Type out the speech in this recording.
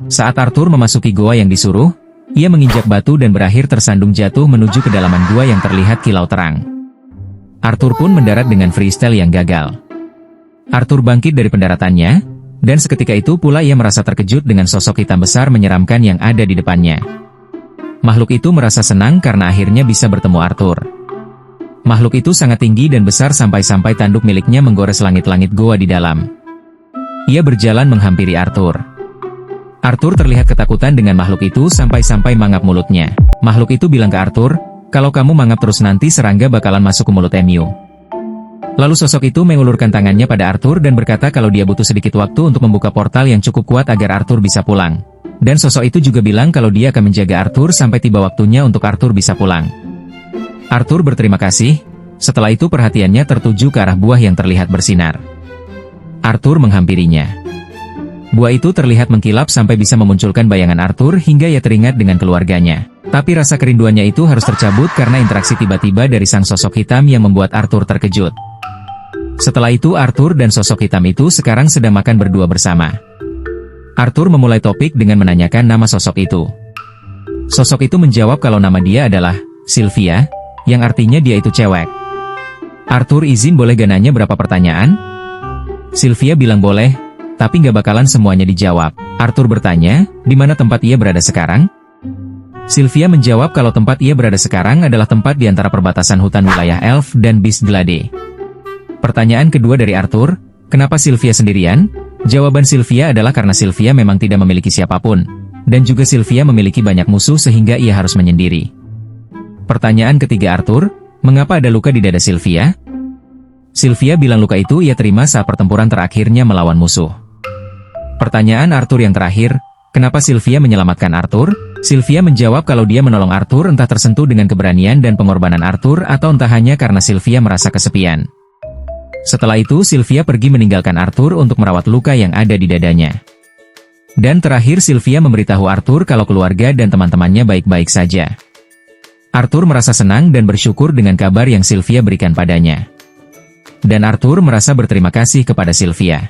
Saat Arthur memasuki goa yang disuruh, ia menginjak batu dan berakhir tersandung jatuh menuju kedalaman gua yang terlihat kilau terang. Arthur pun mendarat dengan freestyle yang gagal. Arthur bangkit dari pendaratannya, dan seketika itu pula ia merasa terkejut dengan sosok hitam besar menyeramkan yang ada di depannya. Makhluk itu merasa senang karena akhirnya bisa bertemu Arthur. Makhluk itu sangat tinggi dan besar sampai-sampai tanduk miliknya menggores langit-langit goa di dalam. Ia berjalan menghampiri Arthur. Arthur terlihat ketakutan dengan makhluk itu sampai-sampai mangap mulutnya. Makhluk itu bilang ke Arthur, "Kalau kamu mangap terus nanti serangga bakalan masuk ke mulut Emu." Lalu sosok itu mengulurkan tangannya pada Arthur dan berkata kalau dia butuh sedikit waktu untuk membuka portal yang cukup kuat agar Arthur bisa pulang. Dan sosok itu juga bilang kalau dia akan menjaga Arthur sampai tiba waktunya untuk Arthur bisa pulang. Arthur berterima kasih, setelah itu perhatiannya tertuju ke arah buah yang terlihat bersinar. Arthur menghampirinya. Buah itu terlihat mengkilap sampai bisa memunculkan bayangan Arthur hingga ia teringat dengan keluarganya. Tapi rasa kerinduannya itu harus tercabut karena interaksi tiba-tiba dari sang sosok hitam yang membuat Arthur terkejut. Setelah itu Arthur dan sosok hitam itu sekarang sedang makan berdua bersama. Arthur memulai topik dengan menanyakan nama sosok itu. Sosok itu menjawab kalau nama dia adalah Sylvia, yang artinya dia itu cewek. Arthur izin boleh gak nanya berapa pertanyaan? Sylvia bilang boleh, tapi gak bakalan semuanya dijawab. Arthur bertanya, di mana tempat ia berada sekarang? Sylvia menjawab kalau tempat ia berada sekarang adalah tempat di antara perbatasan hutan wilayah Elf dan Beast Glade. Pertanyaan kedua dari Arthur, kenapa Sylvia sendirian? Jawaban Sylvia adalah karena Sylvia memang tidak memiliki siapapun, dan juga Sylvia memiliki banyak musuh sehingga ia harus menyendiri. Pertanyaan ketiga Arthur, mengapa ada luka di dada Sylvia? Sylvia bilang luka itu ia terima saat pertempuran terakhirnya melawan musuh. Pertanyaan Arthur yang terakhir, kenapa Sylvia menyelamatkan Arthur? Sylvia menjawab kalau dia menolong Arthur entah tersentuh dengan keberanian dan pengorbanan Arthur atau entah hanya karena Sylvia merasa kesepian. Setelah itu Sylvia pergi meninggalkan Arthur untuk merawat luka yang ada di dadanya. Dan terakhir Sylvia memberitahu Arthur kalau keluarga dan teman-temannya baik-baik saja. Arthur merasa senang dan bersyukur dengan kabar yang Sylvia berikan padanya. Dan Arthur merasa berterima kasih kepada Sylvia.